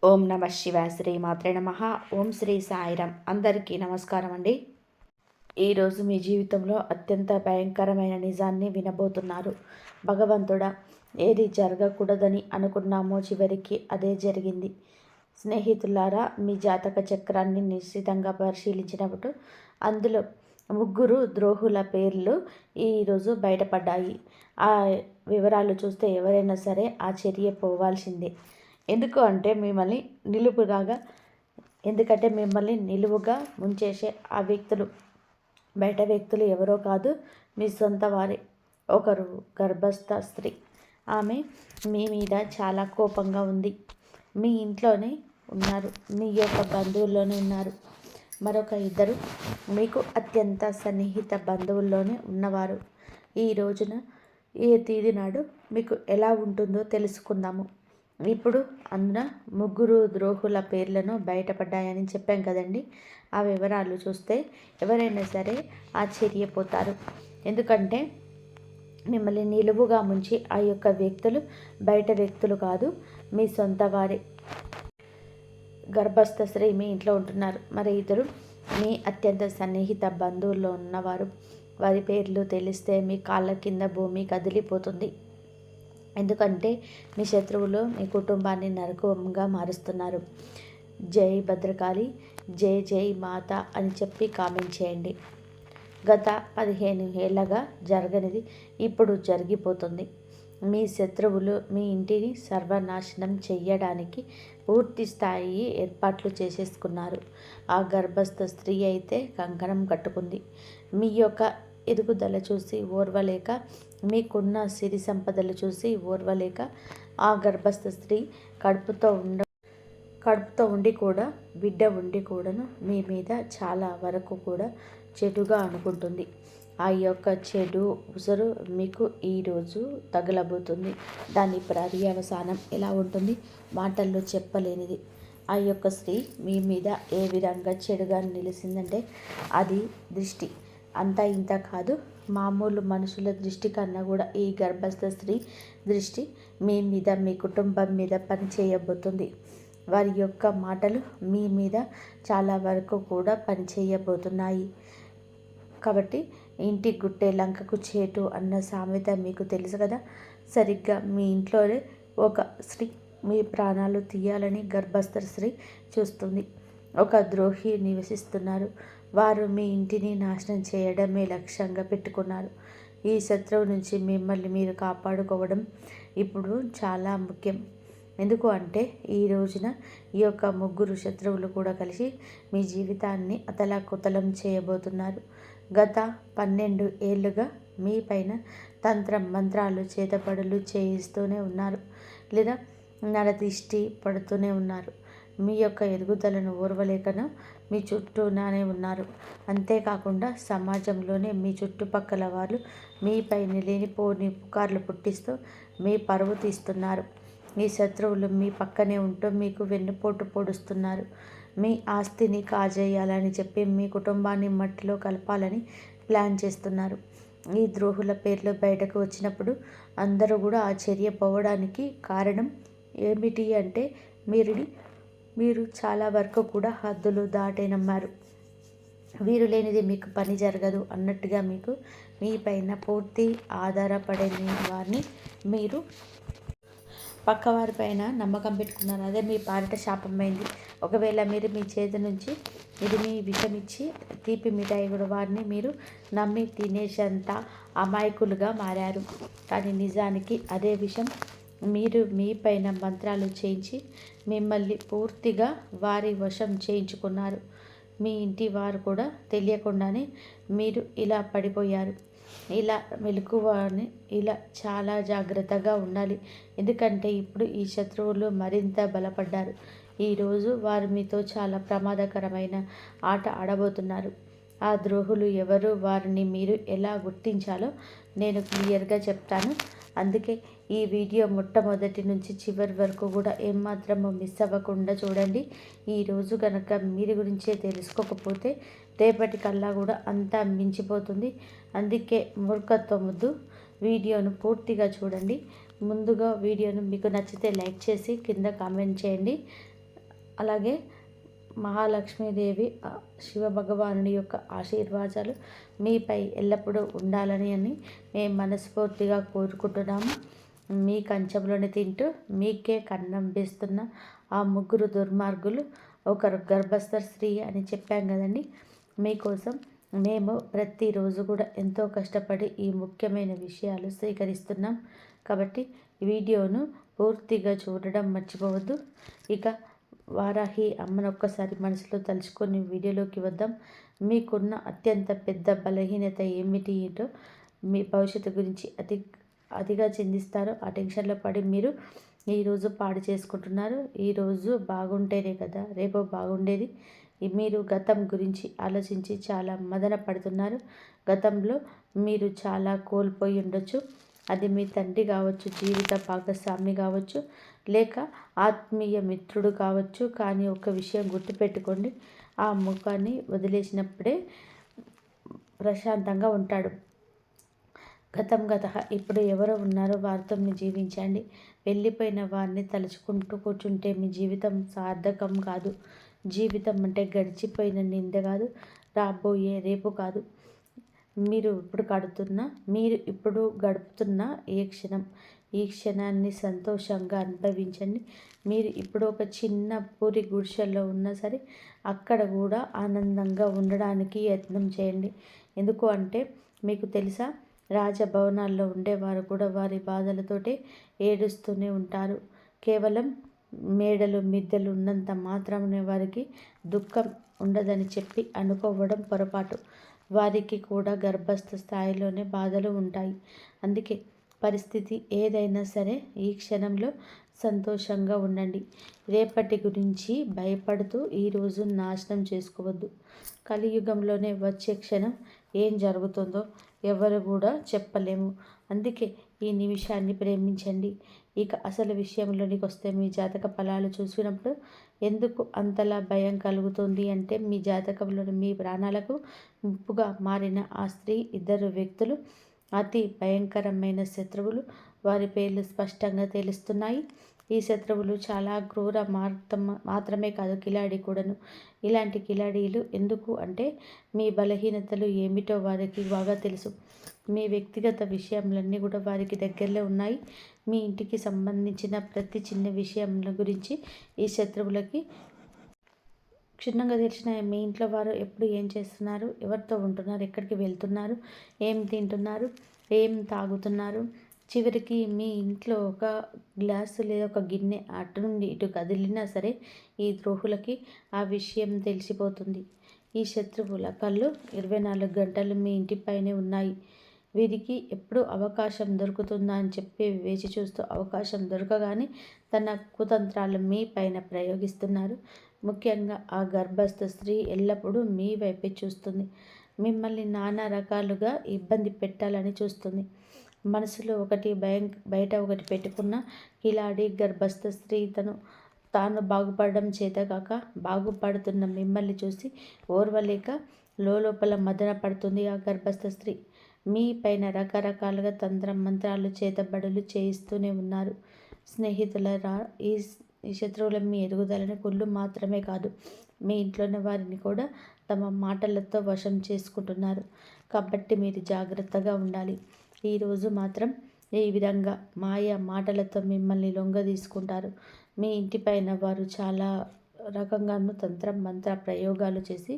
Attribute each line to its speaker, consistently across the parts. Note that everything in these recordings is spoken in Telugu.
Speaker 1: ఓం నమ శివాయ శ్రీ మాత్రే నమ. ఓం శ్రీ సాయిరామ్. అందరికీ నమస్కారం అండి. ఈరోజు మీ జీవితంలో అత్యంత భయంకరమైన నిజాన్ని వినబోతున్నారు. భగవంతుడా, ఏది జరగకూడదని అనుకున్నామో చివరికి అదే జరిగింది. స్నేహితులారా, మీ జాతక చక్రాన్ని నిశ్చితంగా పరిశీలించినప్పుడు అందులో 3 ద్రోహుల పేర్లు ఈరోజు బయటపడ్డాయి. ఆ వివరాలు చూస్తే ఎవరైనా సరే ఆశ్చర్యపోవాల్సిందే. ఎందుకంటే మిమ్మల్ని నిలువుగా ముంచేసే ఆ వ్యక్తులు బయట వ్యక్తులు ఎవరో కాదు, మీ సొంత వారే. ఒకరు గర్భస్థ స్త్రీ. ఆమె మీ మీద చాలా కోపంగా ఉంది. మీ ఇంట్లోనే ఉన్నారు, మీ యొక్క బంధువుల్లోనే ఉన్నారు. మరొక 2 మీకు అత్యంత సన్నిహిత బంధువుల్లోనే ఉన్నవారు. ఈ రోజున ఏ తేదీ నాడు మీకు ఎలా ఉంటుందో తెలుసుకుందాము. ఇప్పుడు అందున 3 ద్రోహుల పేర్లను బయటపడ్డాయని చెప్పాం కదండి. ఆ వివరాలు చూస్తే ఎవరైనా సరే ఆశ్చర్యపోతారు. ఎందుకంటే మిమ్మల్ని నిలువుగా ముంచి ఆ యొక్క వ్యక్తులు బయట వ్యక్తులు కాదు, మీ సొంత వారే. గర్భస్థ స్త్రీ మీ ఇంట్లో ఉంటున్నారు. మరి 2 మీ అత్యంత సన్నిహిత బంధువుల్లో ఉన్నవారు. వారి పేర్లు తెలిస్తే మీ కాళ్ళ కింద భూమి కదిలిపోతుంది. ఎందుకంటే మీ శత్రువులు మీ కుటుంబాన్ని నరకంగా మారుస్తున్నారు. జై భద్రకాళి, జై జై మాత అని చెప్పి కామెంట్ చేయండి. గత 15 ఏళ్ళగా జరగనిది ఇప్పుడు జరిగిపోతుంది. మీ శత్రువులు మీ ఇంటిని సర్వనాశనం చెయ్యడానికి పూర్తి స్థాయి ఏర్పాట్లు చేసేసుకున్నారు. ఆ గర్భస్థ స్త్రీ అయితే కంకణం కట్టుకుంది. మీ యొక్క ఎదుగుదల చూసి ఓర్వలేక, మీకున్న సిరి సంపదలు చూసి ఓర్వలేక, ఆ గర్భస్థ స్త్రీ కడుపుతో ఉండి కూడా, బిడ్డ ఉండి కూడాను మీ మీద చాలా వరకు కూడా చెడుగా అనుకుంటుంది. ఆ యొక్క చెడు ఉసరు మీకు ఈరోజు తగలబోతుంది. దాని పర్యవసానం ఎలా ఉంటుంది, మాటల్లో చెప్పలేనిది. ఆ యొక్క స్త్రీ మీ మీద ఏ విధంగా చెడుగా నిలిచిందంటే, అది దృష్టి అంతా ఇంత కాదు, మామూలు మనుషుల దృష్టి కన్నా కూడా ఈ గర్భస్థ స్త్రీ దృష్టి మీ మీద, మీ కుటుంబం మీద పని చేయబోతుంది. వారి యొక్క మాటలు మీ మీద చాలా వరకు కూడా పని చేయబోతున్నాయి. కాబట్టి ఇంటి గుట్టే లంకకు చేటు అన్న సామెత మీకు తెలుసు కదా. సరిగ్గా మీ ఇంట్లోనే ఒక స్త్రీ మీ ప్రాణాలు తీయాలని గర్భస్థ స్త్రీ చూస్తుంది. ఒక ద్రోహి నివసిస్తున్నారు. వారు మీ ఇంటిని నాశనం చేయడమే లక్ష్యంగా పెట్టుకున్నారు. ఈ శత్రువు నుంచి మిమ్మల్ని మీరు కాపాడుకోవడం ఇప్పుడు చాలా ముఖ్యం. ఎందుకు అంటే ఈ రోజున ఈ యొక్క 3 శత్రువులు కూడా కలిసి మీ జీవితాన్ని అతలాకుతలం చేయబోతున్నారు. గత 12 ఏళ్ళుగా మీ పైన తంత్ర మంత్రాలు, చేతపడులు చేయిస్తూనే ఉన్నారు, లేదా నరదిష్టి పడుతూనే ఉన్నారు. మీ యొక్క ఎదుగుదలను ఓర్వలేకను మీ చుట్టూనే ఉన్నారు. అంతేకాకుండా సమాజంలోనే మీ చుట్టుపక్కల వాళ్ళు మీపైన లేనిపోని పుకార్లు పుట్టిస్తూ మీ పరువు తీస్తున్నారు. ఈ శత్రువులు మీ పక్కనే ఉంటూ మీకు వెన్నుపోటు పొడుస్తున్నారు. మీ ఆస్తిని కాజేయాలని చెప్పి మీ కుటుంబాన్ని మట్టిలో కలపాలని ప్లాన్ చేస్తున్నారు. ఈ ద్రోహుల పేర్లు బయటకు వచ్చినప్పుడు అందరూ కూడా ఆశ్చర్యపోవడానికి కారణం ఏమిటి అంటే, మీరు చాలా వరకు కూడా హద్దులు దాటే నమ్మారు. వీరు లేనిది మీకు పని జరగదు అన్నట్టుగా మీకు మీ పైన పూర్తి ఆధారపడే వారిని మీరు పక్కవారిపైన నమ్మకం పెట్టుకున్నారు. అదే మీ పాలిట శాపమైంది. ఒకవేళ మీరు మీ చేతి నుంచి ఇది మీ విషం ఇచ్చి తీపి మిఠాయి కూడా వారిని మీరు నమ్మి తినేసేంత అమాయకులుగా మారారు. కానీ నిజానికి అదే విషం మీరు మీ పైన మంత్రాలు చేయించి మిమ్మల్ని పూర్తిగా వారి వశం చేయించుకున్నారు. మీ ఇంటి వారు కూడా తెలియకుండానే మీరు ఇలా పడిపోయారు. ఇలా మెలకువని ఇలా చాలా జాగ్రత్తగా ఉండాలి. ఎందుకంటే ఇప్పుడు ఈ శత్రువులు మరింత బలపడ్డారు. ఈరోజు వారు మీతో చాలా ప్రమాదకరమైన ఆట ఆడబోతున్నారు. ఆ ద్రోహులు ఎవరు, వారిని మీరు ఎలా గుర్తించాలో నేను క్లియర్గా చెప్తాను. అందుకే ఈ వీడియో మొట్టమొదటి నుంచి చివరి వరకు కూడా ఏమాత్రము మిస్ అవ్వకుండా చూడండి. ఈరోజు కనుక మీరు గురించే తెలుసుకోకపోతే రేపటికల్లా కూడా అంతా మించిపోతుంది. అందుకే మూర్ఖత్వం వద్దు, వీడియోను పూర్తిగా చూడండి. ముందుగా వీడియోను మీకు నచ్చితే లైక్ చేసి కింద కామెంట్ చేయండి. అలాగే మహాలక్ష్మీదేవి శివ భగవానుడి యొక్క ఆశీర్వాదాలు మీపై ఎల్లప్పుడూ ఉండాలని మేము మనస్ఫూర్తిగా కోరుకుంటున్నాము. మీ కంచంలోనే తింటూ మీకే కన్నం వేస్తున్న ఆ ముగ్గురు దుర్మార్గులు, ఒకరు గర్భస్థ స్త్రీ అని చెప్పాం కదండి. మీకోసం మేము ప్రతిరోజు కూడా ఎంతో కష్టపడి ఈ ముఖ్యమైన విషయాలు స్వీకరిస్తున్నాం. కాబట్టి వీడియోను పూర్తిగా చూడడం మర్చిపోవద్దు. ఇక వారాహి అమ్మను ఒక్కసారి మనసులో తలుచుకొని వీడియోలోకి వద్దాం. మీకున్న అత్యంత పెద్ద బలహీనత ఏమిటి ఏంటో, మీ భవిష్యత్తు గురించి అతిగా చిందిస్తారో ఆ టెన్షన్లో పడి మీరు ఈరోజు పాడు చేసుకుంటున్నారు. ఈరోజు బాగుంటేనే కదా రేపు బాగుండేది. మీరు గతం గురించి ఆలోచించి చాలా మదన పడుతున్నారు. గతంలో మీరు చాలా కోల్పోయి ఉండొచ్చు. అది మీ తండ్రి కావచ్చు, జీవిత భాగస్వామి కావచ్చు, లేక ఆత్మీయ మిత్రుడు కావచ్చు. కానీ ఒక విషయం గుర్తుపెట్టుకోండి, ఆ ముఖాన్ని వదిలేసినప్పుడే ప్రశాంతంగా ఉంటాడు. గతం గత ఇప్పుడు ఎవరో ఉన్నారో వారితో మీరు జీవించండి. వెళ్ళిపోయిన వారిని తలుచుకుంటూ కూర్చుంటే మీ జీవితం సార్థకం కాదు. జీవితం అంటే గడిచిపోయిన నింద కాదు, రాబోయే రేపు కాదు. మీరు ఇప్పుడు గడుపుతున్న ఈ క్షణాన్ని సంతోషంగా అనుభవించండి. మీరు ఇప్పుడు ఒక చిన్న పూరి గుడిసెల్లో ఉన్నా సరే అక్కడ కూడా ఆనందంగా ఉండడానికి యత్నం చేయండి. ఎందుకు అంటే మీకు తెలుసా, రాజభవనాల్లో ఉండేవారు కూడా వారి బాధలతోటే ఏడుస్తూనే ఉంటారు. కేవలం మేడలు మిద్దెలు ఉన్నంత మాత్రమే వారికి దుఃఖం ఉండదని చెప్పి అనుకోవడం పొరపాటు. వారికి కూడా గర్భస్థ స్థాయిలోనే బాధలు ఉంటాయి. అందుకే పరిస్థితి ఏదైనా సరే ఈ క్షణంలో సంతోషంగా ఉండండి. రేపటి గురించి భయపడుతూ ఈరోజు నాశనం చేసుకోవద్దు. కలియుగంలోనే వచ్చే క్షణం ఏం జరుగుతుందో ఎవరు కూడా చెప్పలేము. అందుకే ఈ నిమిషాన్ని ప్రేమించండి. ఇక అసలు విషయంలోనికి వస్తే, మీ జాతక ఫలాలు చూసినప్పుడు ఎందుకు అంతలా భయం కలుగుతుంది అంటే, మీ జాతకంలోని మీ ప్రాణాలకు ముప్పుగా మారిన ఆ స్త్రీ, ఇద్దరు వ్యక్తులు అతి భయంకరమైన శత్రువులు. వారి పేర్లు స్పష్టంగా తెలుస్తున్నాయి. ఈ శత్రువులు చాలా క్రూర మాత్రమే కాదు, కిలాడి కూడాను. ఇలాంటి కిలాడీలు ఎందుకు అంటే, మీ బలహీనతలు ఏమిటో వారికి బాగా తెలుసు. మీ వ్యక్తిగత విషయాలన్నీ కూడా వారికి దగ్గరలో ఉన్నాయి. మీ ఇంటికి సంబంధించిన ప్రతి చిన్న విషయం గురించి ఈ శత్రువులకి క్షుణ్ణంగా తెలిసిన. మీ ఇంట్లో వారు ఎప్పుడు ఏం చేస్తున్నారు, ఎవరితో ఉంటున్నారు, ఎక్కడికి వెళ్తున్నారు, ఏం తింటున్నారు, ఏం తాగుతున్నారు, చివరికి మీ ఇంట్లో ఒక గ్లాసు లేదా ఒక గిన్నె అటు నుండి ఇటు కదిలినా సరే ఈ ద్రోహులకి ఆ విషయం తెలిసిపోతుంది. ఈ శత్రువుల కళ్ళు 24 గంటలు మీ ఇంటిపైనే ఉన్నాయి. వీరికి ఎప్పుడు అవకాశం దొరుకుతుందా అని చెప్పి వేచి చూస్తూ, అవకాశం దొరకగానే తన కుతంత్రాలు మీ పైన ప్రయోగిస్తున్నారు. ముఖ్యంగా ఆ గర్భస్థ స్త్రీ ఎల్లప్పుడూ మీ వైపే చూస్తుంది. మిమ్మల్ని నానా రకాలుగా ఇబ్బంది పెట్టాలని చూస్తుంది. మనసులో ఒకటి బయట ఒకటి పెట్టుకున్న కిలాడి గర్భస్థ స్త్రీ తాను బాగుపడడం చేతగాక బాగుపడుతున్న మిమ్మల్ని చూసి ఓర్వలేక లోపల మదన పడుతుంది. ఆ గర్భస్థ స్త్రీ మీ పైన రకరకాలుగా మంత్రాలు చేతబడులు చేయిస్తూనే ఉన్నారు. స్నేహితులరా, ఈ శత్రువుల మీ ఎదుగుదలని కుళ్ళు మాత్రమే కాదు, మీ ఇంట్లోని వారిని కూడా తమ మాటలతో వశం చేసుకుంటున్నారు. కాబట్టి మీరు జాగ్రత్తగా ఉండాలి. ఈరోజు మాత్రం ఈ విధంగా మాయ మాటలతో మిమ్మల్ని లొంగ తీసుకుంటారు. మీ ఇంటిపైన వారు చాలా రకంగాను మంత్ర ప్రయోగాలు చేసి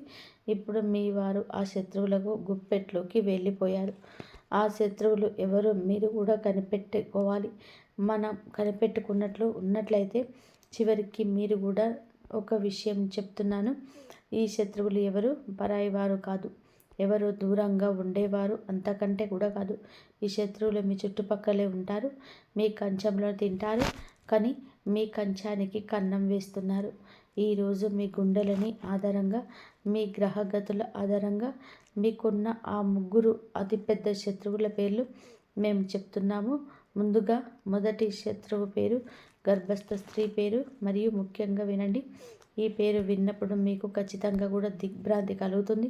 Speaker 1: ఇప్పుడు మీ వారు ఆ శత్రువులకు గుప్పెట్లోకి వెళ్ళిపోయారు. ఆ శత్రువులు ఎవరు మీరు కూడా కనిపెట్టుకోవాలి. మనం ఉన్నట్లయితే చివరికి మీరు కూడా ఒక విషయం చెప్తున్నాను. ఈ శత్రువులు ఎవరు పరాయి వారు కాదు, ఎవరు దూరంగా ఉండేవారు అంతకంటే కూడా కాదు. ఈ శత్రువులు మీ చుట్టుపక్కలే ఉంటారు, మీ కంచంలో తింటారు, కానీ మీ కంచానికి కన్నం వేస్తున్నారు. ఈరోజు మీ గుండెలని ఆధారంగా, మీ గ్రహగతుల ఆధారంగా మీకున్న ఆ ముగ్గురు అతిపెద్ద శత్రువుల పేర్లు మేము చెప్తున్నాము. ముందుగా మొదటి శత్రువు పేరు గర్భస్థ స్త్రీ పేరు. మరియు ముఖ్యంగా వినండి, ఈ పేరు విన్నప్పుడు మీకు ఖచ్చితంగా కూడా దిగ్భ్రాంతి కలుగుతుంది.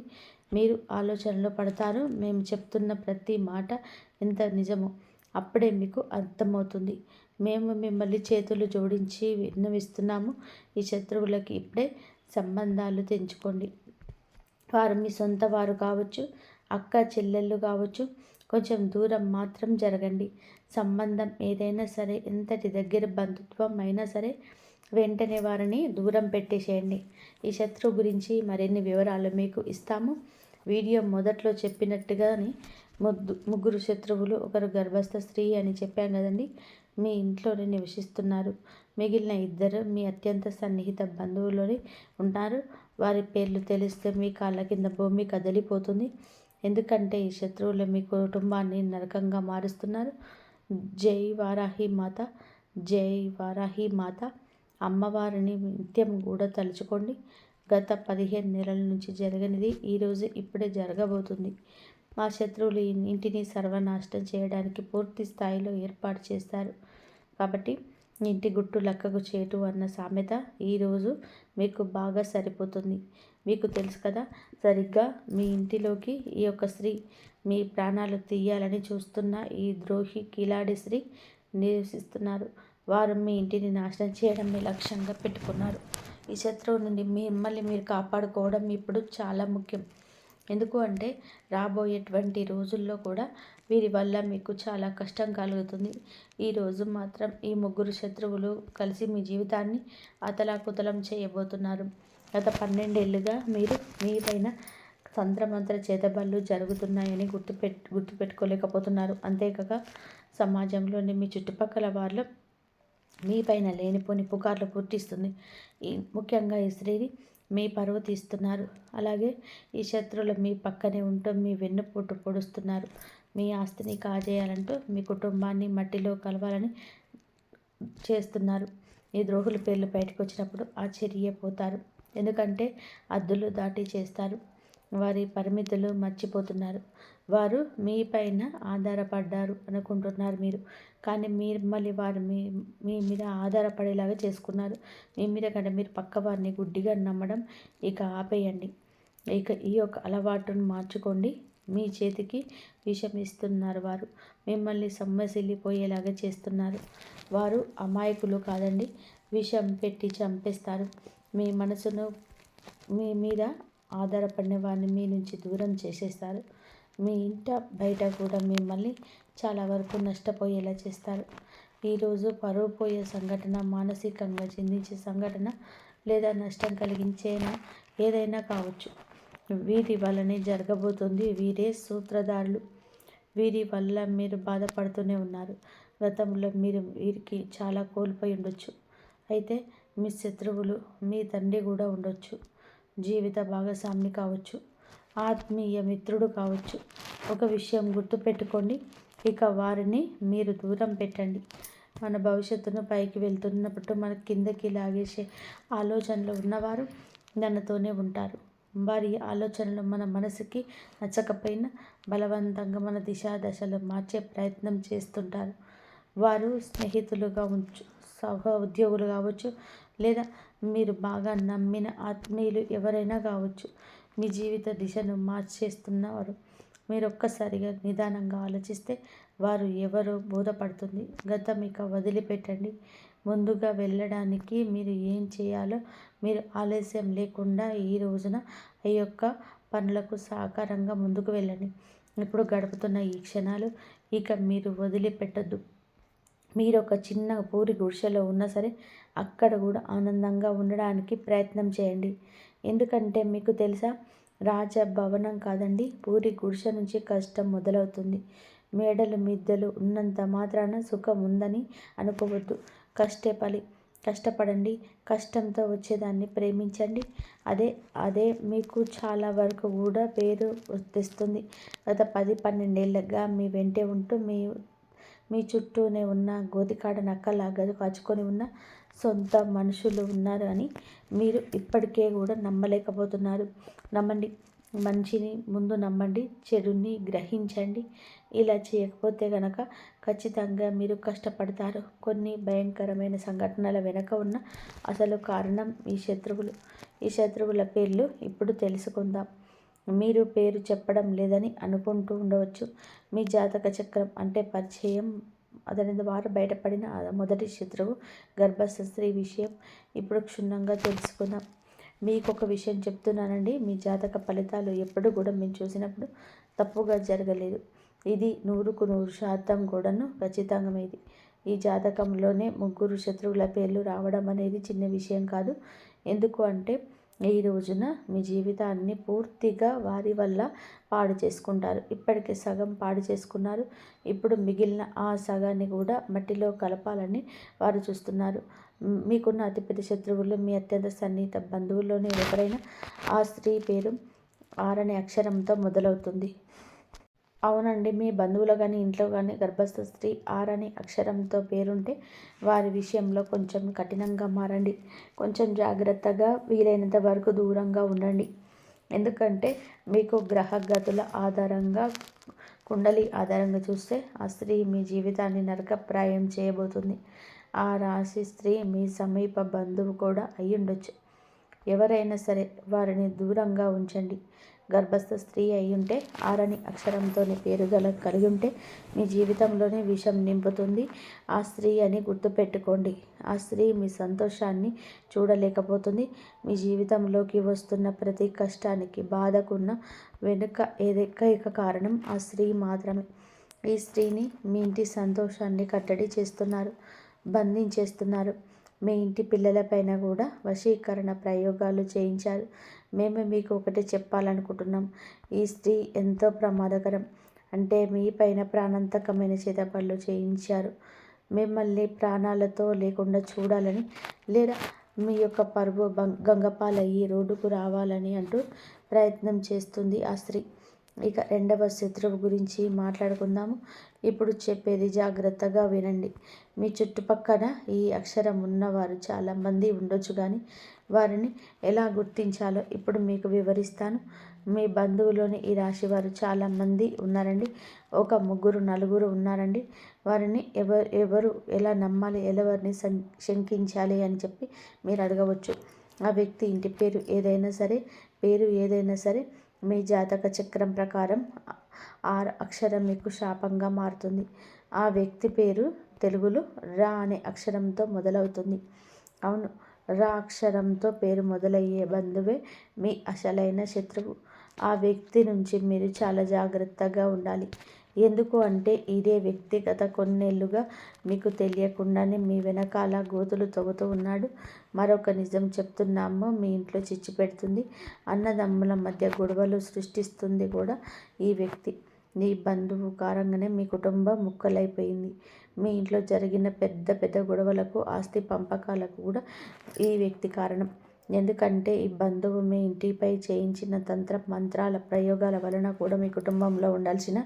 Speaker 1: మీరు ఆలోచనలో పడతారు. మేము చెప్తున్న ప్రతి మాట ఎంత నిజమో అప్పుడే మీకు అర్థమవుతుంది. మేము మిమ్మల్ని చేతులు జోడించి విన్నవిస్తున్నాము. ఈ శత్రువులకి ఇప్పుడే సంబంధాలు తెంచుకోండి. వారు మీ సొంత వారు కావచ్చు, అక్క చెల్లెళ్ళు కావచ్చు. కొంచెం దూరం మాత్రం జరగండి. సంబంధం ఏదైనా సరే, ఎంతటి దగ్గర బంధుత్వం అయినా సరే వెంటనే వారిని దూరం పెట్టేసేయండి. ఈ శత్రువు గురించి మరిన్ని వివరాలు మీకు ఇస్తాము. వీడియో మొదట్లో చెప్పినట్టుగానే ముగ్గురు శత్రువులు, ఒకరు గర్భస్థ స్త్రీ అని చెప్పాం కదండి. మీ ఇంట్లోనే నివసిస్తున్నారు. మిగిలిన ఇద్దరు మీ అత్యంత సన్నిహిత బంధువులోనే ఉంటారు. వారి పేర్లు తెలిస్తే మీ కాళ్ళ కింద భూమి కదిలిపోతుంది. ఎందుకంటే ఈ శత్రువులు మీ కుటుంబాన్ని నరకంగా మారుస్తున్నారు. జై వారాహి మాత, జై వారాహి మాత. అమ్మవారిని నిత్యం కూడా తలుచుకోండి. గత 15 నెలల నుంచి జరగనిది ఈరోజు ఇప్పుడే జరగబోతుంది. మా శత్రువులు ఈ ఇంటిని సర్వనాశనం చేయడానికి పూర్తి స్థాయిలో ఏర్పాటు చేస్తారు. కాబట్టి ఇంటి గుట్టు లక్కకు చేటు అన్న సామెత ఈరోజు మీకు బాగా సరిపోతుంది. మీకు తెలుసు కదా, సరిగ్గా మీ ఇంటిలోకి ఈ యొక్క స్త్రీ మీ ప్రాణాలు తీయాలని చూస్తున్న ఈ ద్రోహి కిలాడి స్త్రీ నివసిస్తున్నారు. వారు మీ ఇంటిని నాశనం చేయడం మీ లక్ష్యంగా పెట్టుకున్నారు. ఈ శత్రువు నుండి మిమ్మల్ని మీరు కాపాడుకోవడం ఇప్పుడు చాలా ముఖ్యం. ఎందుకు అంటే రాబోయేటువంటి రోజుల్లో కూడా వీరి వల్ల మీకు చాలా కష్టం కలుగుతుంది. ఈరోజు మాత్రం ఈ ముగ్గురు శత్రువులు కలిసి మీ జీవితాన్ని అతలాకుతలం చేయబోతున్నారు. గత 12 ఏళ్ళుగా మీరు మీపైన తంత్రమంత్ర చేతబళ్ళు జరుగుతున్నాయని గుర్తుపెట్టుకోలేకపోతున్నారు. అంతేకాక సమాజంలోని మీ చుట్టుపక్కల వాళ్ళ మీపైన లేనిపోని పుకార్లు పుట్టిస్తుంది. ముఖ్యంగా ఈ స్త్రీని మీ పరువు తీస్తున్నారు. అలాగే ఈ శత్రువులు మీ పక్కనే ఉంటూ మీ వెన్నుపోటు పొడుస్తున్నారు. మీ ఆస్తిని కాజేయాలంటూ మీ కుటుంబాన్ని మట్టిలో కలవాలని చేస్తున్నారు. ఈ ద్రోహుల పేర్లు బయటకు వచ్చినప్పుడు ఆశ్చర్యపోతారు. ఎందుకంటే అద్దులు దాటి చేస్తారు. వారి పరిమితులు మర్చిపోతున్నారు. వారు మీ పైన ఆధారపడ్డారు అనుకుంటున్నారు మీరు. కానీ మిమ్మల్ని వారు మీ మీద ఆధారపడేలాగా చేసుకున్నారు. మీ మీద కంటే మీరు పక్క వారిని గుడ్డిగా నమ్మడం ఇక ఆపేయండి. ఇక ఈ యొక్క అలవాటును మార్చుకోండి. మీ చేతికి విషం ఇస్తున్నారు వారు. మిమ్మల్ని సొమ్మసిల్లిపోయేలాగా చేస్తున్నారు. వారు అమాయకులు కాదండి. విషం పెట్టి చంపేస్తారు. మీ మనసును మీ మీద ఆధారపడిన వారిని మీ నుంచి దూరం చేసేస్తారు. మీ ఇంట బయట కూడా మిమ్మల్ని చాలా వరకు నష్టపోయేలా చేస్తారు. ఈరోజు పరువు పోయే సంఘటన, మానసికంగా చిందించే సంఘటన లేదా నష్టం కలిగించేనా ఏదైనా కావచ్చు. వీరి వల్లనే జరగబోతుంది. వీరే సూత్రధారులు. వీరి వల్ల మీరు బాధపడుతూనే ఉన్నారు. గతంలో మీరు వీరికి చాలా కోల్పోయి ఉండొచ్చు. అయితే మీ శత్రువులు మీ తండ్రి కూడా ఉండొచ్చు. జీవిత భాగస్వామి కావచ్చు, ఆత్మీయ మిత్రుడు కావచ్చు. ఒక విషయం గుర్తుపెట్టుకోండి, ఇక వారిని మీరు దూరం పెట్టండి. మన భవిష్యత్తును పైకి వెళ్తున్నప్పుడు మన కిందకి లాగేసే ఆలోచనలు ఉన్నవారు మనతోనే ఉంటారు. వారి ఆలోచనలు మన మనసుకి నచ్చకపోయినా బలవంతంగా మన దశలు మార్చే ప్రయత్నం చేస్తుంటారు. వారు స్నేహితులు కావచ్చు, సహ ఉద్యోగులు కావచ్చు, లేదా మీరు బాగా నమ్మిన ఆత్మీయులు ఎవరైనా కావచ్చు. మీ జీవిత దిశను మార్చేస్తున్నవారు. మీరు ఒక్కసారిగా నిదానంగా ఆలోచిస్తే వారు ఎవరో బోధపడుతుంది. గతం ఇక వదిలిపెట్టండి. ముందుగా వెళ్ళడానికి మీరు ఏం చేయాలో మీరు ఆలస్యం లేకుండా ఈ రోజున ఈ యొక్క పనులకు సహకారంగా ముందుకు వెళ్ళండి. ఇప్పుడు గడుపుతున్న ఈ క్షణాలు ఇక మీరు వదిలిపెట్టద్దు. మీరు ఒక చిన్న పూరి గుడిసెలో ఉన్నా సరే అక్కడ కూడా ఆనందంగా ఉండడానికి ప్రయత్నం చేయండి. ఎందుకంటే మీకు తెలుసా, రాజభవనం కాదండి, పూరి గుడిసె నుంచి కష్టం మొదలవుతుంది. మేడలు మిద్దెలు ఉన్నంత మాత్రాన సుఖం ఉందని అనుకోవద్దు. కష్టపడండి. కష్టంతో వచ్చేదాన్ని ప్రేమించండి. అదే మీకు చాలా వరకు కూడా పేరు తెస్తుంది. గత 10-12 ఏళ్ళగా మీ వెంటే ఉంటూ మీ చుట్టూనే ఉన్న గోతికాడ నక్కలాగా కాచుకొని ఉన్న సొంత మనుషులు ఉన్నారు అని మీరు ఇప్పటికే కూడా నమ్మలేకపోతున్నారు. నమ్మండి. మంచిని ముందు నమ్మండి, చెడుని గ్రహించండి. ఇలా చేయకపోతే గనక ఖచ్చితంగా మీరు కష్టపడతారు. కొన్ని భయంకరమైన సంఘటనల వెనుక ఉన్న అసలు కారణం ఈ శత్రువులు. ఈ శత్రువుల పేర్లు ఇప్పుడు తెలుసుకుందాం. మీరు పేరు చెప్పడం లేదని అనుకుంటూ ఉండవచ్చు. మీ జాతక చక్రం అంటే పరిచయం అతని ద్వారా బయటపడిన ఆ మొదటి శత్రువు గర్భస్థ స్త్రీ విషయం ఇప్పుడు క్షుణ్ణంగా తెలుసుకుందాం. మీకు ఒక విషయం చెప్తున్నానండి, మీ జాతక ఫలితాలు ఎప్పుడు కూడా మేము చూసినప్పుడు తప్పుగా జరగలేదు. ఇది 100% కూడాను ఖచ్చితంగా. ఈ జాతకంలోనే ముగ్గురు శత్రువుల పేర్లు రావడం అనేది చిన్న విషయం కాదు. ఎందుకు అంటే ఈ రోజున మీ జీవితాన్ని పూర్తిగా వారి వల్ల పాడు చేసుకుంటారు. ఇప్పటికే సగం పాడు చేసుకున్నారు. ఇప్పుడు మిగిలిన ఆ సగాన్ని కూడా మట్టిలో కలపాలని వారు చూస్తున్నారు. మీకున్న అతిపెద్ద శత్రువులు మీ అత్యంత సన్నిహిత బంధువుల్లోనే ఎవరైనా. ఆ స్త్రీ పేరు ఆర్ అనే అక్షరంతో మొదలవుతుంది. అవునండి, మీ బంధువులు కానీ ఇంట్లో కానీ గర్భస్థ స్త్రీ ఆర్ అనే అక్షరంతో పేరుంటే వారి విషయంలో కొంచెం కఠినంగా మారండి. కొంచెం జాగ్రత్తగా, వీలైనంత వరకు దూరంగా ఉండండి. ఎందుకంటే మీకు గ్రహగతుల ఆధారంగా, కుండలి ఆధారంగా చూస్తే ఆ స్త్రీ మీ జీవితాన్ని నరకప్రాయం చేయబోతుంది. ఆ రాశి స్త్రీ మీ సమీప బంధువు కూడా అయి ఉండొచ్చు. ఎవరైనా సరే వారిని దూరంగా ఉంచండి. గర్భస్థ స్త్రీ అయ్యుంటే ఆరని అక్షరంతోనే పేరు కలిగి ఉంటే మీ జీవితంలోనే విషం నింపుతుంది ఆ స్త్రీ అని గుర్తుపెట్టుకోండి. ఆ స్త్రీ మీ సంతోషాన్ని చూడలేకపోతుంది. మీ జీవితంలోకి వస్తున్న ప్రతి కష్టానికి, బాధకున్న వెనుక ఏకైక కారణం ఆ స్త్రీ మాత్రమే. ఈ స్త్రీని మీ ఇంటి సంతోషాన్ని కట్టడి చేస్తున్నారు, బంధించేస్తున్నారు. మీ ఇంటి పిల్లలపైన కూడా వశీకరణ ప్రయోగాలు చేయించారు. మేము మీకు ఒకటి చెప్పాలనుకుంటున్నాం. ఈ స్త్రీ ఎంతో ప్రమాదకరం. అంటే మీ పైన ప్రాణాంతకమైన చేతపళ్ళు చేయించారు. మిమ్మల్ని ప్రాణాలతో లేకుండా చూడాలని, లేదా మీ యొక్క పరువు గంగపాలయ్యి రోడ్డుకు రావాలని అంటూ ప్రయత్నం చేస్తుంది ఆ స్త్రీ. ఇక రెండవ శత్రువు గురించి మాట్లాడుకుందాము. ఇప్పుడు చెప్పేది జాగ్రత్తగా వినండి. మీ చుట్టుపక్కల ఈ అక్షరం ఉన్నవారు చాలామంది ఉండొచ్చు, కానీ వారిని ఎలా గుర్తించాలో ఇప్పుడు మీకు వివరిస్తాను. మీ బంధువులోని ఈ రాశి వారు చాలామంది ఉన్నారండి. ఒక ముగ్గురు నలుగురు ఉన్నారండి. వారిని ఎవరు ఎలా నమ్మాలి, ఎవరిని శంకించాలి అని చెప్పి మీరు అడగవచ్చు. ఆ వ్యక్తి ఇంటి పేరు ఏదైనా సరే మీ జాతక చక్రం ప్రకారం ఆర్ అక్షరం మీకు శాపంగా మారుతుంది. ఆ వ్యక్తి పేరు తెలుగులో రా అనే అక్షరంతో మొదలవుతుంది. అవును, రా అక్షరంతో పేరు మొదలయ్యే బంధువే మీ అసలైన శత్రువు. ఆ వ్యక్తి నుంచి మీరు చాలా జాగ్రత్తగా ఉండాలి. ఎందుకు అంటే ఇదే వ్యక్తి గత కొన్నేళ్లుగా మీకు తెలియకుండానే మీ వెనకాల గోతులు తవ్వుతూ ఉన్నాడు. మరొక నిజం చెప్తున్నాము, మీ ఇంట్లో చిచ్చు పెడుతుంది. అన్నదమ్ముల మధ్య గొడవలు సృష్టిస్తుంది కూడా ఈ వ్యక్తి. ఈ బంధువు కారణంగానే మీ కుటుంబం ముక్కలైపోయింది. మీ ఇంట్లో జరిగిన పెద్ద పెద్ద గొడవలకు, ఆస్తి పంపకాలకు కూడా ఈ వ్యక్తి కారణం. ఎందుకంటే ఈ బంధువు మీ ఇంటిపై చేయించిన తంత్ర మంత్రాల ప్రయోగాల వలన కూడా మీ కుటుంబంలో ఉండాల్సిన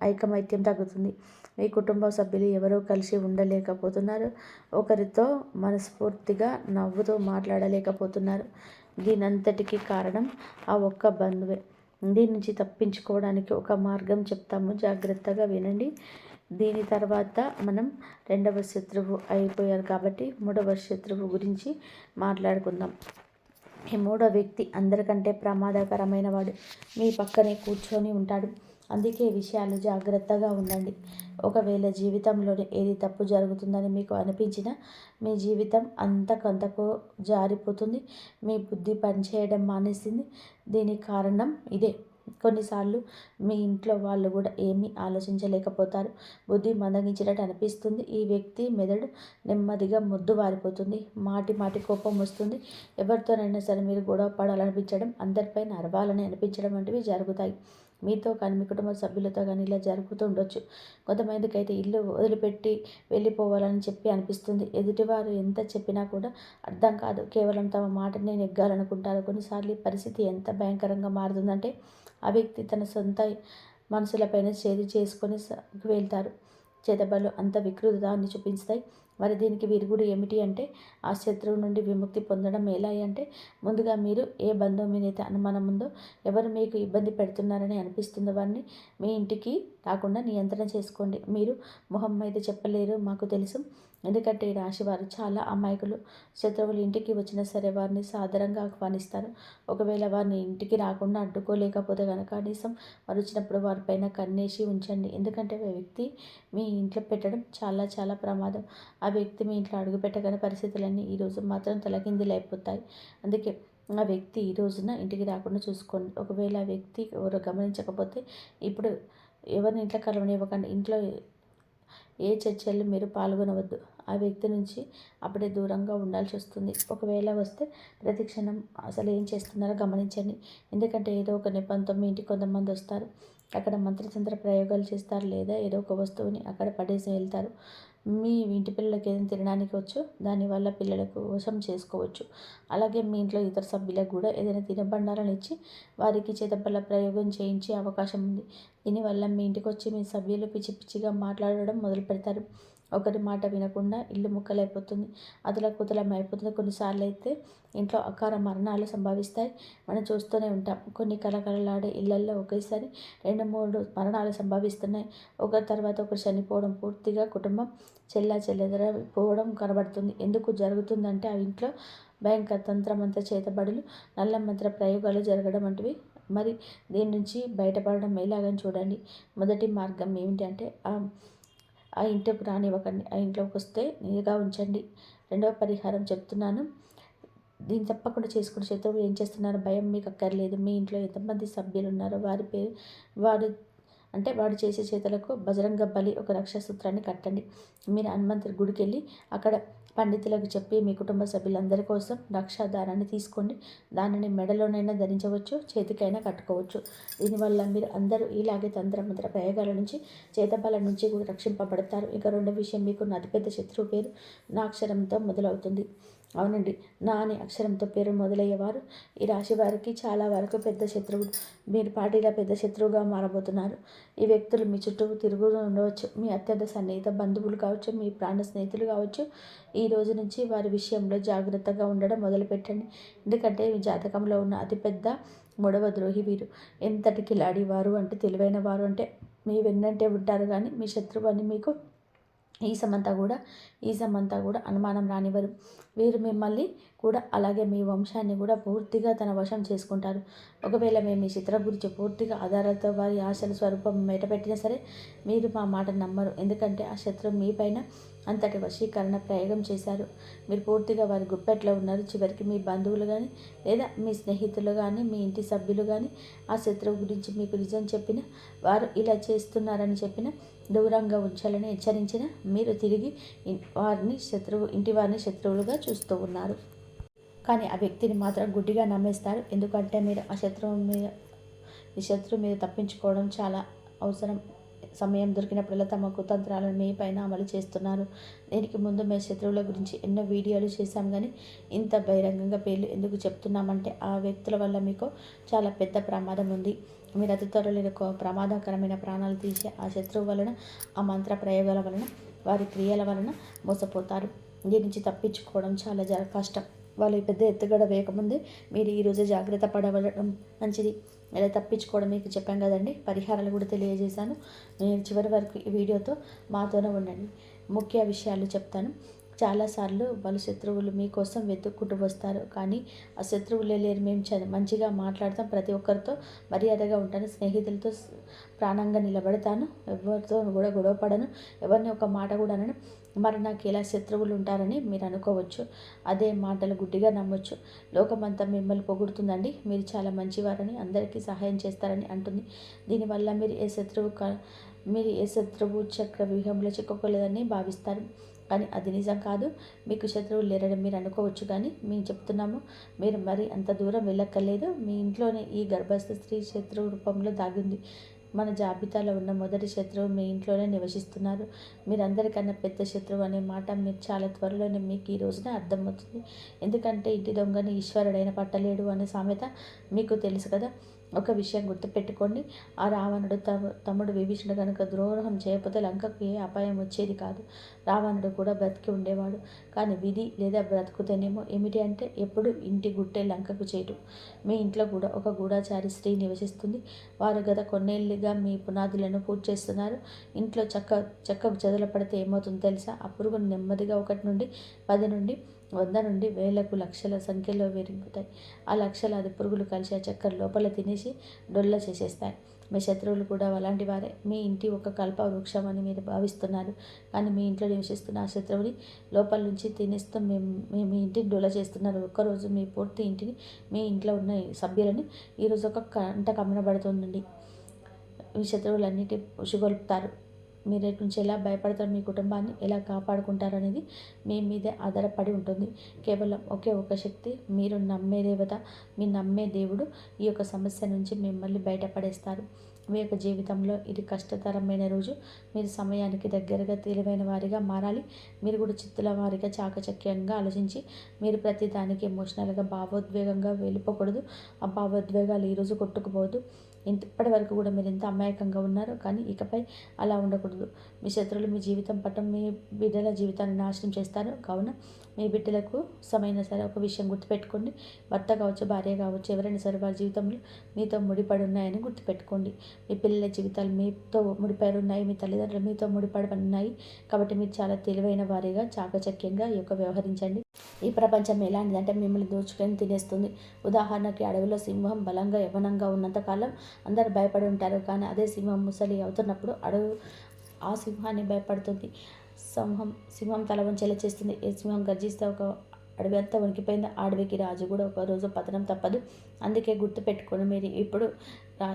Speaker 1: ఐకమత్యం తగ్గుతుంది. మీ కుటుంబ సభ్యులు ఎవరో కలిసి ఉండలేకపోతున్నారు. ఒకరితో మనస్ఫూర్తిగా నవ్వుతూ మాట్లాడలేకపోతున్నారు. దీనంతటికీ కారణం ఆ ఒక్క బంధువే. దీని నుంచి తప్పించుకోవడానికి ఒక మార్గం చెప్తాము, జాగ్రత్తగా వినండి. దీని తర్వాత మనం రెండవ శత్రువు అయిపోయారు కాబట్టి మూడవ శత్రువు గురించి మాట్లాడుకుందాం. ఈ మూడో వ్యక్తి అందరికంటే ప్రమాదకరమైన వాడు. మీ పక్కనే కూర్చొని ఉంటాడు. అందుకే విషయాలు జాగ్రత్తగా ఉండండి. ఒకవేళ జీవితంలోనే ఏది తప్పు జరుగుతుందని మీకు అనిపించినా మీ జీవితం అంతకంతకు జారిపోతుంది. మీ బుద్ధి పనిచేయడం మానేసింది. దీనికి కారణం ఇదే. కొన్నిసార్లు మీ ఇంట్లో వాళ్ళు కూడా ఏమీ ఆలోచించలేకపోతారు. బుద్ధి మందగించినట్టు అనిపిస్తుంది. ఈ వ్యక్తి మెదడు నెమ్మదిగా మొద్దుబారిపోతుంది. మాటి కోపం వస్తుంది. ఎవరితోనైనా సరే మీరు గొడవ పడాలనిపించడం, అందరిపైన అరవాలని అనిపించడం వంటివి జరుగుతాయి. మీతో కానీ మీ కుటుంబ సభ్యులతో కానీ ఇలా జరుగుతూ ఉండొచ్చు. కొంతమందికి అయితే ఇల్లు వదిలిపెట్టి వెళ్ళిపోవాలని చెప్పి అనిపిస్తుంది. ఎదుటివారు ఎంత చెప్పినా కూడా అర్థం కాదు. కేవలం తమ మాటనే నెగ్గాలనుకుంటారు. కొన్నిసార్లు ఈ పరిస్థితి ఎంత భయంకరంగా మారుతుందంటే ఆ వ్యక్తి తన సొంత మనసులపైన చేది చేసుకొని వెళ్తారు. చేతబడులు అంత వికృతాన్ని చూపిస్తాయి. మరి దీనికి విరుగుడు ఏమిటి అంటే ఆ శత్రువు నుండి విముక్తి పొందడం ఎలా అంటే ముందుగా మీరు ఏ బంధువు మీదైతే అనుమానం ఉందో, ఎవరు మీకు ఇబ్బంది పెడుతున్నారని అనిపిస్తుందో వారిని మీ ఇంటికి రాకుండా నియంత్రణ చేసుకోండి. మీరు మొహం మీద చెప్పలేరు, మాకు తెలుసు. ఎందుకంటే ఈ రాశి వారు చాలా అమాయకులు. శత్రువులు ఇంటికి వచ్చినా సరే వారిని సాదరంగా ఆహ్వానిస్తారు. ఒకవేళ వారిని ఇంటికి రాకుండా అడ్డుకోలేకపోతే కనుక కనీసం వారు వచ్చినప్పుడు వారిపైన కన్నేసి ఉంచండి. ఎందుకంటే ఆ వ్యక్తి మీ ఇంట్లో పెట్టడం చాలా చాలా ప్రమాదం. ఆ వ్యక్తి మీ ఇంట్లో అడుగు పెట్టగానే పరిస్థితులన్నీ ఈరోజు మాత్రం తలకిందులైపోతాయి. అందుకే ఆ వ్యక్తి ఈ రోజున ఇంటికి రాకుండా చూసుకోండి. ఒకవేళ ఆ వ్యక్తి ఎవరో గమనించకపోతే ఇప్పుడు ఎవరిని ఇంట్లో కలవనివ్వకండి. ఇంట్లో ఏ చర్చల్లో మీరు పాల్గొనవద్దు. ఆ వ్యక్తి నుంచి అప్పుడే దూరంగా ఉండాల్సి వస్తుంది. ఒకవేళ వస్తే ప్రతి క్షణం అసలు ఏం చేస్తున్నారో గమనించండి. ఎందుకంటే ఏదో ఒక నెపంతో మీ ఇంటికి కొంతమంది వస్తారు. అక్కడ మంత్రతంత్ర ప్రయోగాలు చేస్తారు, లేదా ఏదో ఒక వస్తువుని అక్కడ పడేసి వెళ్తారు. మీ ఇంటి పిల్లలకి ఏదైనా తినడానికి వచ్చు, దానివల్ల పిల్లలకు వశం చేసుకోవచ్చు. అలాగే మీ ఇంట్లో ఇతర సభ్యులకు కూడా ఏదైనా తినబండారాలు ఇచ్చి వారికి చేతబల్ల ప్రయోగం చేయించే అవకాశం ఉంది. దీనివల్ల మీ ఇంటికి వచ్చి మీ సభ్యులు పిచ్చి పిచ్చిగా మాట్లాడడం మొదలు పెడతారు. ఒకరి మాట వినకుండా ఇల్లు ముక్కలైపోతుంది, అతలకుతలం అయిపోతుంది. కొన్నిసార్లు అయితే ఇంట్లో అకార మరణాలు సంభవిస్తాయి. మనం చూస్తూనే ఉంటాం. కొన్ని కలకలలాడే ఇళ్లల్లో ఒకేసారి 2-3 మరణాలు సంభవిస్తున్నాయి. ఒకరి తర్వాత ఒకరు చనిపోవడం, పూర్తిగా కుటుంబం చెల్లాచెదరైపోవడం కనబడుతుంది. ఎందుకు జరుగుతుందంటే ఆ ఇంట్లో భయంకర తంత్రమంత్ర చేతబడులు, నల్ల మంత్ర ప్రయోగాలు జరగడం వంటివి. మరి దీని నుంచి బయటపడడం ఎలాగని చూడండి. మొదటి మార్గం ఏమిటంటే ఆ ఇంటికి రానివ్వకండి. ఆ ఇంట్లోకి వస్తే నిఘా ఉంచండి. రెండవ పరిహారం చెప్తున్నాను. దీన్ని తప్పకుండా చేసుకుని శత్రువులు ఏం చేస్తున్నారో భయం మీకు అక్కర్లేదు. మీ ఇంట్లో ఎంతమంది సభ్యులు ఉన్నారో వారి పేరు వాడు వాడు చేసే చేతులకు బజరంగ బలి ఒక రక్షా సూత్రాన్ని కట్టండి. మీరు హనుమంతుడి గుడికి వెళ్ళి అక్కడ పండితులకు చెప్పి మీ కుటుంబ సభ్యులందరి కోసం రక్షా దారాన్ని తీసుకోండి. దానిని మెడలోనైనా ధరించవచ్చు, చేతికైనా కట్టుకోవచ్చు. దీనివల్ల మీరు అందరూ ఇలాగే తంత్రమంత్ర ప్రయోగాల నుంచి, చేతబల నుంచి కూడా రక్షింపబడతారు. ఇక రెండో విషయం, మీకు అతిపెద్ద శత్రువు పేరు నా అక్షరంతో మొదలవుతుంది. అవునండి, నా అనే అక్షరంతో పేరు మొదలయ్యేవారు ఈ రాశి వారికి చాలా వరకు పెద్ద శత్రువులు. మీరు పార్టీలో పెద్ద శత్రువుగా మారబోతున్నారు. ఈ వ్యక్తులు మీ చుట్టూ తిరుగుతూ ఉండవచ్చు. మీ అత్యంత సన్నిహిత బంధువులు కావచ్చు, మీ ప్రాణ స్నేహితులు కావచ్చు. ఈ రోజు నుంచి వారి విషయంలో జాగ్రత్తగా ఉండడం మొదలుపెట్టండి. ఎందుకంటే మీ జాతకంలో ఉన్న అతిపెద్ద మూడవ ద్రోహి వీరు. ఎంతటి కిలాడి వారు అంటే, తెలివైన వారు అంటే మీ వెన్నంటే ఉంటారు, కానీ మీ శత్రువు అని మీకు ఈ సమంతా కూడా అనుమానం రానివ్వరు. వీరు మిమ్మల్ని కూడా అలాగే మీ వంశాన్ని కూడా పూర్తిగా తన వశం చేసుకుంటారు. ఒకవేళ మేము మీ చిత్రం గురించి పూర్తిగా ఆధారాలతో వారి ఆశల స్వరూపం మెటపెట్టినా సరే మీరు మా మాట నమ్మరు. ఎందుకంటే ఆ శత్రువు మీ పైన అంతటి వశీకరణ ప్రయోగం చేశారు. మీరు పూర్తిగా వారి గుప్పెట్లో ఉన్నారు. చివరికి మీ బంధువులు కానీ, లేదా మీ స్నేహితులు కానీ, మీ ఇంటి సభ్యులు కానీ ఆ శత్రువు గురించి మీకు నిజం చెప్పిన, వారు ఇలా చేస్తున్నారని చెప్పిన, దూరంగా ఉంచాలని హెచ్చరించిన, మీరు తిరిగి ఇంటి వారిని శత్రువులుగా చూస్తూ ఉన్నారు. కానీ ఆ వ్యక్తిని మాత్రం గుడ్డిగా నమ్మేస్తారు. ఎందుకంటే మీరు ఈ శత్రువు మీద తప్పించుకోవడం చాలా అవసరం. సమయం దొరికినప్పుడల్లా తమ కుతంత్రాలను మీ పైన అమలు చేస్తున్నారు. దీనికి ముందు మేము శత్రువుల గురించి ఎన్నో వీడియోలు చేశాం, కానీ ఇంత బహిరంగంగా పేర్లు ఎందుకు చెప్తున్నామంటే ఆ వ్యక్తుల వల్ల మీకు చాలా పెద్ద ప్రమాదం ఉంది. మీరు అతి త్వరలో ప్రమాదకరమైన ప్రాణాలు తీసే ఆ శత్రువు వలన, ఆ మంత్ర ప్రయోగాల వలన, వారి క్రియల వలన మోసపోతారు. దీని నుంచి తప్పించుకోవడం చాలా కష్టం. వాళ్ళు పెద్ద ఎత్తుగడ వేయకముందే మీరు ఈరోజు జాగ్రత్త పడవడం మంచిది. ఇలా తప్పించుకోవడం మీకు చెప్పాం కదండి. పరిహారాలు కూడా తెలియజేశాను. నేను చివరి వరకు ఈ వీడియోతో మాతోనే ఉండండి. ముఖ్య విషయాలు చెప్తాను. చాలాసార్లు వాళ్ళ శత్రువులు మీకోసం వెతుక్కుంటూ వస్తారు, కానీ ఆ శత్రువులే లేరు. మేము మంచిగా మాట్లాడతాం, ప్రతి ఒక్కరితో మర్యాదగా ఉంటాను, స్నేహితులతో ప్రాణంగా నిలబడతాను, ఎవరితో కూడా గొడవపడను, ఎవరిని ఒక మాట కూడా అనను. మరి నాకు ఇలా శత్రువులు ఉంటారని మీరు అనుకోవచ్చు. అదే మాటలు గుడ్డిగా నమ్మొచ్చు. లోకమంతా మిమ్మల్ని పొగుడుతుందండి, మీరు చాలా మంచివారని, అందరికీ సహాయం చేస్తారని అంటుంది. దీనివల్ల మీరు ఏ శత్రువు చక్ర వ్యూహంలో చిక్కుకోలేదని భావిస్తారు, కానీ అది నిజం కాదు. మీకు శత్రువులు లేరని మీరు అనుకోవచ్చు, కానీ మేము చెప్తున్నాము, మీరు మరి అంత దూరం వెళ్ళక్కర్లేదు. మీ ఇంట్లోనే ఈ గర్భస్థ స్త్రీ శత్రువు రూపంలో దాగింది. మన జాబితాలో ఉన్న మొదటి శత్రువు మీ ఇంట్లోనే నివసిస్తున్నారు. మీరందరికన్నా పెద్ద శత్రువు అనే మాట మీరు చాలా త్వరలోనే మీకు ఈ రోజున అర్థమవుతుంది. ఎందుకంటే ఇంటి దొంగని ఈశ్వరుడైన పట్టలేడు అనే సామెత మీకు తెలుసు కదా. ఒక విషయం గుర్తుపెట్టుకోండి, ఆ రావణుడు తమ్ముడు విభీషణుడు కనుక ద్రోహం చేయకపోతే లంకకు ఏ అపాయం వచ్చేది కాదు. రావణుడు కూడా బ్రతికి ఉండేవాడు. కానీ విధి లేదా బ్రతుకుతేనేమో ఏమిటి అంటే ఎప్పుడు ఇంటి గుట్టే లంకకు చేటు. మీ ఇంట్లో కూడా ఒక గూఢచారి స్త్రీ నివసిస్తుంది. వారు గత కొన్నేళ్లుగా మీ పునాదులను పూర్తి చేస్తున్నారు. ఇంట్లో చెక్కకు చెదలు పడితే ఏమవుతుందో తెలుసా? ఆ పురుగులు నెమ్మదిగా 1 నుండి 10 నుండి 100 నుండి వేలకు లక్షల సంఖ్యలో విరుగుతాయి. ఆ లక్షలాది పురుగులు కలిసి ఆ చక్కెర లోపల తినేసి డొల్ల చేసేస్తాయి. మీ శత్రువులు కూడా అలాంటి వారే. మీ ఇంటి ఒక కల్ప వృక్షం అని మీరు భావిస్తున్నారు. కానీ మీ ఇంట్లో నివసిస్తున్న ఆ శత్రువుని లోపల నుంచి తినేస్తూ మీ ఇంటిని డొల్ల చేస్తున్నారు. ఒక్కరోజు మీ పూర్తి ఇంటిని, మీ ఇంట్లో ఉన్న సభ్యులని ఈరోజు ఒక కంట కమ్మనబడుతుందండి. మీ శత్రువులన్నిటి ఉసిగొల్పుతారు. మీరు నుంచి ఎలా భయపడతారు, మీ కుటుంబాన్ని ఎలా కాపాడుకుంటారు అనేది మీ మీదే ఆధారపడి ఉంటుంది. కేవలం ఒకే ఒక శక్తి, మీరు నమ్మే దేవత, మీ నమ్మే దేవుడు ఈ యొక్క సమస్య నుంచి మిమ్మల్ని బయటపడేస్తారు. మీ యొక్క జీవితంలో ఇది కష్టతరమైన రోజు. మీరు సమయానికి దగ్గరగా తెలివైన వారిగా మారాలి. మీరు కూడా చిత్తుల వారిగా చాకచక్యంగా ఆలోచించి మీరు ప్రతి దానికి ఎమోషనల్గా భావోద్వేగంగా వెళ్ళిపోకూడదు. ఆ భావోద్వేగాలు ఈరోజు కొట్టుకుపోవద్దు. ఇప్పటి వరకు కూడా మీరు ఎంత అమాయకంగా ఉన్నారో, కానీ ఇకపై అలా ఉండకూడదు. మీ శత్రువులు మీ జీవితం పట్ల మీ బిడ్డల జీవితాన్ని నాశనం చేస్తారు. కావున మీ బిడ్డలకు సమైనా సరే ఒక విషయం గుర్తుపెట్టుకోండి. భర్త కావచ్చు, భార్య కావచ్చు, ఎవరైనా సరే వారి జీవితంలో మీతో ముడిపడి ఉన్నాయని గుర్తుపెట్టుకోండి. మీ పిల్లల జీవితాలు మీతో ముడిపడి ఉన్నాయి, మీ తల్లిదండ్రులు మీతో ముడిపడి ఉన్నాయి. కాబట్టి మీరు చాలా తెలివైన వారిగా చాకచక్యంగా ఈ యొక్క వ్యవహరించండి. ఈ ప్రపంచం ఎలాంటిదంటే మిమ్మల్ని దోచుకొని తినేస్తుంది. ఉదాహరణకి అడవిలో సింహం బలంగా యవ్వనంగా ఉన్నంతకాలం అందరూ భయపడి ఉంటారు. కానీ అదే సింహం ముసలి అవుతున్నప్పుడు అడవి ఆ సింహాన్ని భయపడుతుంది. సింహం తల వంచేలా చేస్తుంది. ఏ సింహం గర్జిస్తే ఒక అడవి అంతా వణికిపోయింది. అడవికి రాజు కూడా ఒకరోజు పతనం తప్పదు. అందుకే గుర్తుపెట్టుకొని మీరు ఇప్పుడు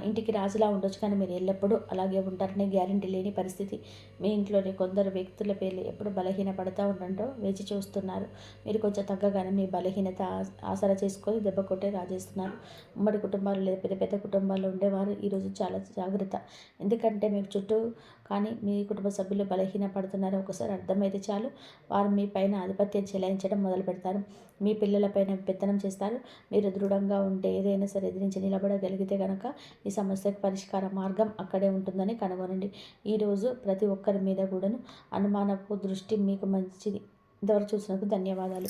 Speaker 1: ఇంటికి రాజులా ఉండొచ్చు, కానీ మీరు ఎల్లప్పుడూ అలాగే ఉంటారనే గ్యారంటీ లేని పరిస్థితి. మీ ఇంట్లోని కొందరు వ్యక్తుల పేర్లు ఎప్పుడు బలహీన పడుతూ ఉండటంతో వేచి చూస్తున్నారు. మీరు కొంచెం తగ్గగానే మీ బలహీనత ఆసరా చేసుకొని దెబ్బ కొట్టే రాజేస్తున్నారు. ఉమ్మడి కుటుంబాలు లేదా పెద్ద పెద్ద కుటుంబాల్లో ఉండేవారు ఈరోజు చాలా జాగ్రత్త. ఎందుకంటే మీకు చుట్టూ కానీ మీ కుటుంబ సభ్యులు బలహీన పడుతున్నారు. ఒకసారి అర్థమైతే చాలు, వారు మీ పైన ఆధిపత్యం చెలాయించడం మొదలు పెడతారు. మీ పిల్లలపైన పెత్తనం చేస్తారు. మీరు దృఢంగా ఉంటే ఏదైనా సరే ఎదిరించి నిలబడగలిగితే కనుక ఈ సమస్యకు పరిష్కార మార్గం అక్కడే ఉంటుందని కనుగొనండి. ఈరోజు ప్రతి ఒక్కరి మీద కూడాను అనుమానపు దృష్టి మీకు మంచిది. ఇంతవరకు చూసినందుకు ధన్యవాదాలు.